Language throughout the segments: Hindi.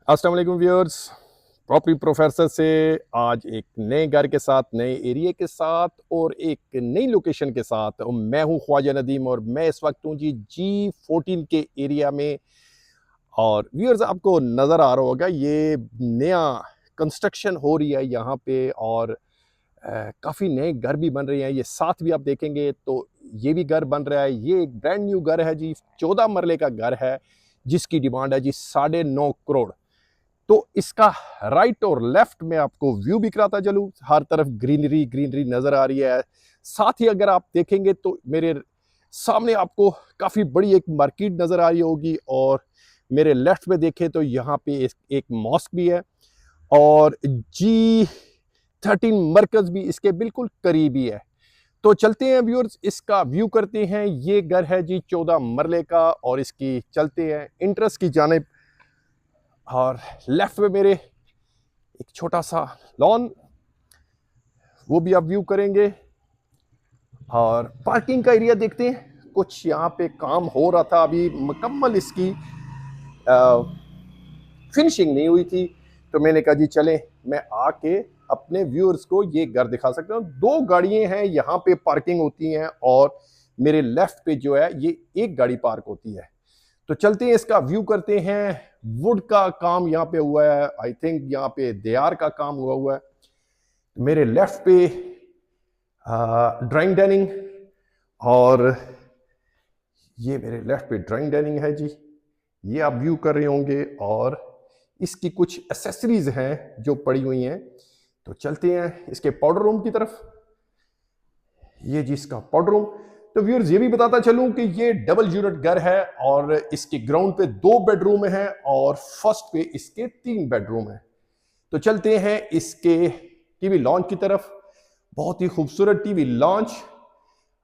अस्सलाम वालेकुम व्यूअर्स। प्रॉपर्टी प्रोफेसर से आज एक नए घर के साथ, नए एरिया के साथ और एक नई लोकेशन के साथ। और मैं हूं ख्वाजा नदीम और मैं इस वक्त हूं G14 के एरिया में। और व्यूअर्स, आपको नज़र आ रहा होगा ये नया कंस्ट्रक्शन हो रही है यहाँ पे। और काफ़ी नए घर भी बन रहे हैं। ये साथ भी आप देखेंगे तो ये भी घर बन रहा है। ये एक ब्रांड न्यू घर है जी, 14 मरले का घर है जिसकी डिमांड है जी 9.5 करोड़। तो इसका राइट और लेफ्ट में आपको व्यू भी कराता चलूं। हर तरफ ग्रीनरी ग्रीनरी नजर आ रही है। साथ ही अगर आप देखेंगे तो मेरे सामने आपको काफी बड़ी एक मार्केट नजर आ रही होगी। और मेरे लेफ्ट में देखें तो यहाँ पे एक मॉस्क भी है। और G13 मरकज भी इसके बिल्कुल करीब ही है। तो चलते हैं व्यूअर्स, इसका व्यू करते हैं। ये घर है जी 14 मरले का और इसकी चलते हैं इंटरेस्ट की जानिब। और लेफ्ट में मेरे एक छोटा सा लॉन, वो भी आप व्यू करेंगे। और पार्किंग का एरिया देखते हैं। कुछ यहाँ पे काम हो रहा था, अभी मुकम्मल इसकी फिनिशिंग नहीं हुई थी। तो मैंने कहा जी चलें, मैं आके अपने व्यूअर्स को ये घर दिखा सकता हूँ। दो गाड़ियां हैं यहाँ पे पार्किंग होती हैं और मेरे लेफ्ट पे जो है ये एक गाड़ी पार्क होती है। तो चलते हैं, इसका व्यू करते हैं। वुड का काम यहाँ पे हुआ है। आई थिंक यहाँ पे देयार का काम हुआ है। मेरे लेफ्ट पे ड्राइंग डाइनिंग। और ये मेरे लेफ्ट पे ड्राइंग डाइनिंग है जी। ये आप व्यू कर रहे होंगे। और इसकी कुछ एसेसरीज हैं जो पड़ी हुई हैं। तो चलते हैं इसके पाउडर रूम की तरफ। ये जी इसका पाउडर रूम। तो व्यूअर्स, ये भी बताता चलूं कि ये डबल यूनिट घर है और इसके ग्राउंड पे 2 बेडरूम है और फर्स्ट पे इसके 3 बेडरूम है। तो चलते हैं इसके टीवी लॉन्च की तरफ। बहुत ही खूबसूरत टीवी लॉन्च।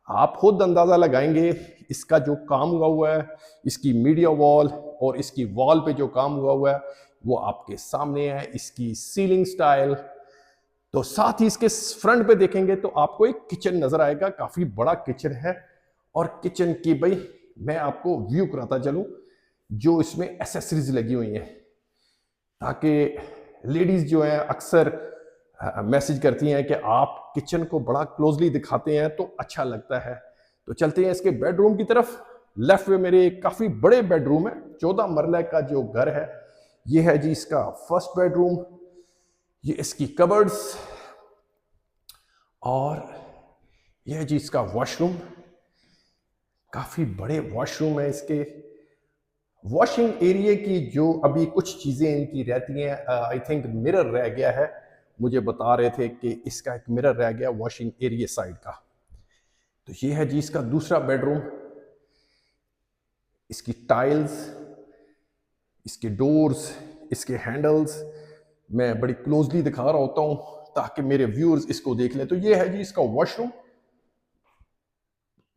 आप खुद अंदाजा लगाएंगे इसका जो काम हुआ है, इसकी मीडिया वॉल और इसकी वॉल पे जो काम हुआ है वो आपके सामने है। इसकी सीलिंग स्टाइल। तो साथ ही इसके फ्रंट पे देखेंगे तो आपको एक किचन नजर आएगा। काफी बड़ा किचन है। और किचन की भाई मैं आपको व्यू कराता चलूं जो इसमें एसेसरीज लगी हुई हैं, ताकि लेडीज जो है अक्सर मैसेज करती हैं कि आप किचन को बड़ा क्लोजली दिखाते हैं तो अच्छा लगता है। तो चलते हैं इसके बेडरूम की तरफ। लेफ्ट में मेरे काफी बड़े बेडरूम है। 14 मरला का जो घर है ये है जी इसका फर्स्ट बेडरूम। ये इसकी कबर्ड्स। और यह है जी इसका वॉशरूम। काफी बड़े वॉशरूम है इसके। वॉशिंग एरिया की जो अभी कुछ चीजें इनकी रहती हैं, आई थिंक मिरर रह गया है। मुझे बता रहे थे कि इसका एक मिरर रह गया वॉशिंग एरिया साइड का। तो ये है जी इसका दूसरा बेडरूम। इसकी टाइल्स, इसके डोर्स, इसके हैंडल्स मैं बड़ी क्लोजली दिखा रहा होता हूं ताकि मेरे व्यूअर्स इसको देख लें। तो ये है जी इसका वॉशरूम।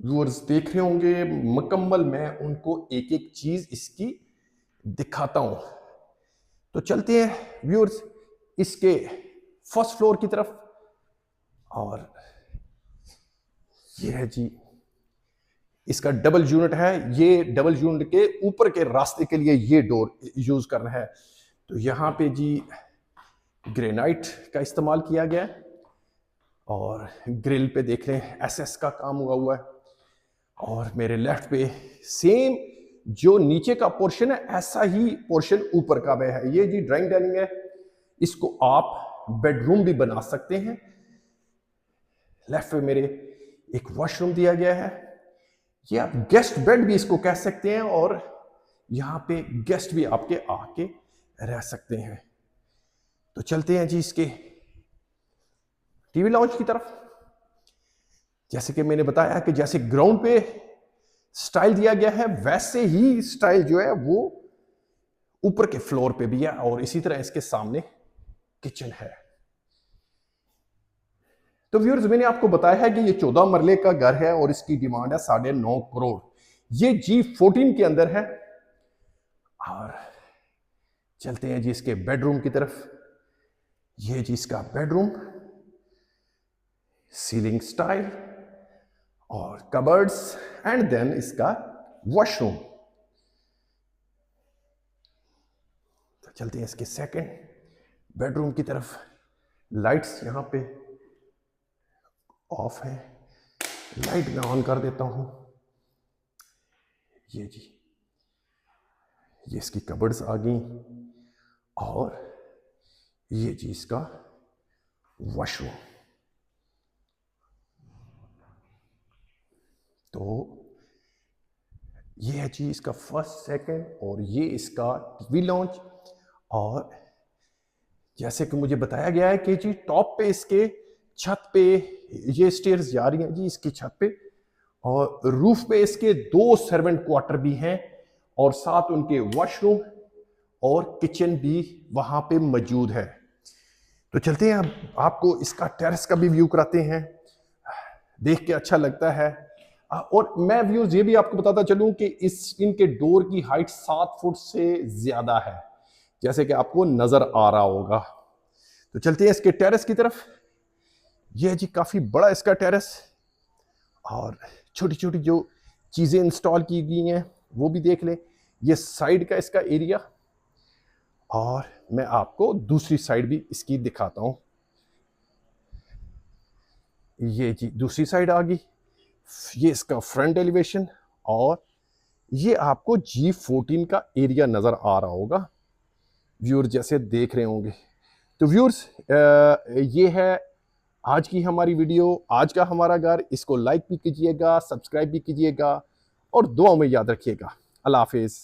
व्यूअर्स देख रहे होंगे मुकम्मल, मैं उनको एक एक चीज इसकी दिखाता हूं। तो चलते हैं व्यूअर्स इसके फर्स्ट फ्लोर की तरफ। और ये है जी इसका डबल यूनिट है। ये डबल यूनिट के ऊपर के रास्ते के लिए ये डोर यूज करना है। तो यहां पे जी ग्रेनाइट का इस्तेमाल किया गया है। और ग्रिल पे देख रहे हैं एसएस का काम हुआ है। और मेरे लेफ्ट पे सेम जो नीचे का पोर्शन है ऐसा ही पोर्शन ऊपर का भी है। ये जी ड्राइंग डाइनिंग है। इसको आप बेडरूम भी बना सकते हैं। लेफ्ट में मेरे एक वॉशरूम दिया गया है। ये आप गेस्ट बेड भी इसको कह सकते हैं। और यहां पे गेस्ट भी आपके आके रह सकते हैं। तो चलते हैं जी इसके टीवी लाउंज की तरफ। जैसे कि मैंने बताया कि जैसे ग्राउंड पे स्टाइल दिया गया है वैसे ही स्टाइल जो है वो ऊपर के फ्लोर पे भी है। और इसी तरह इसके सामने किचन है। तो व्यूअर्स, मैंने आपको बताया है कि ये 14 मरले का घर है और इसकी डिमांड है 9.5 करोड़। ये G14 के अंदर है। और चलते हैं जी इसके बेडरूम की तरफ। ये जी इसका बेडरूम, सीलिंग स्टाइल और कबर्ड्स एंड देन इसका वॉशरूम। तो चलते हैं इसके सेकंड बेडरूम की तरफ। लाइट्स यहाँ पे ऑफ है, लाइट मैं ऑन कर देता हूँ। ये जी, ये इसकी कबर्ड्स आ गई और ये जी इसका वॉशरूम। तो ये है जी इसका फर्स्ट सेकंड और ये इसका टीवी लॉन्च। और जैसे कि मुझे बताया गया है कि जी टॉप पे इसके छत पे ये स्टेयर्स जा रही हैं जी इसकी छत पे, और रूफ पे इसके 2 सर्वेंट क्वार्टर भी हैं और साथ उनके वॉशरूम और किचन भी वहां पे मौजूद है। तो चलते हैं, अब आपको इसका टेरेस का भी व्यू कराते हैं, देख के अच्छा लगता है। और मैं व्यूज ये भी आपको बताता चलूं कि इस इनके डोर की हाइट 7 फुट से ज्यादा है, जैसे कि आपको नजर आ रहा होगा। तो चलते हैं इसके टेरेस की तरफ। यह जी काफी बड़ा इसका टेरेस और छोटी छोटी जो चीजें इंस्टॉल की गई हैं वो भी देख लें। ये साइड का इसका एरिया, और मैं आपको दूसरी साइड भी इसकी दिखाता हूं। ये जी दूसरी साइड आ गई, ये इसका फ्रंट एलिवेशन, और ये आपको G14 का एरिया नजर आ रहा होगा, व्यूअर जैसे देख रहे होंगे। तो व्यूअर्स ये है आज की हमारी वीडियो, आज का हमारा घर। इसको लाइक भी कीजिएगा, सब्सक्राइब भी कीजिएगा और दुआ में याद रखिएगा। अल्लाह हाफिज़।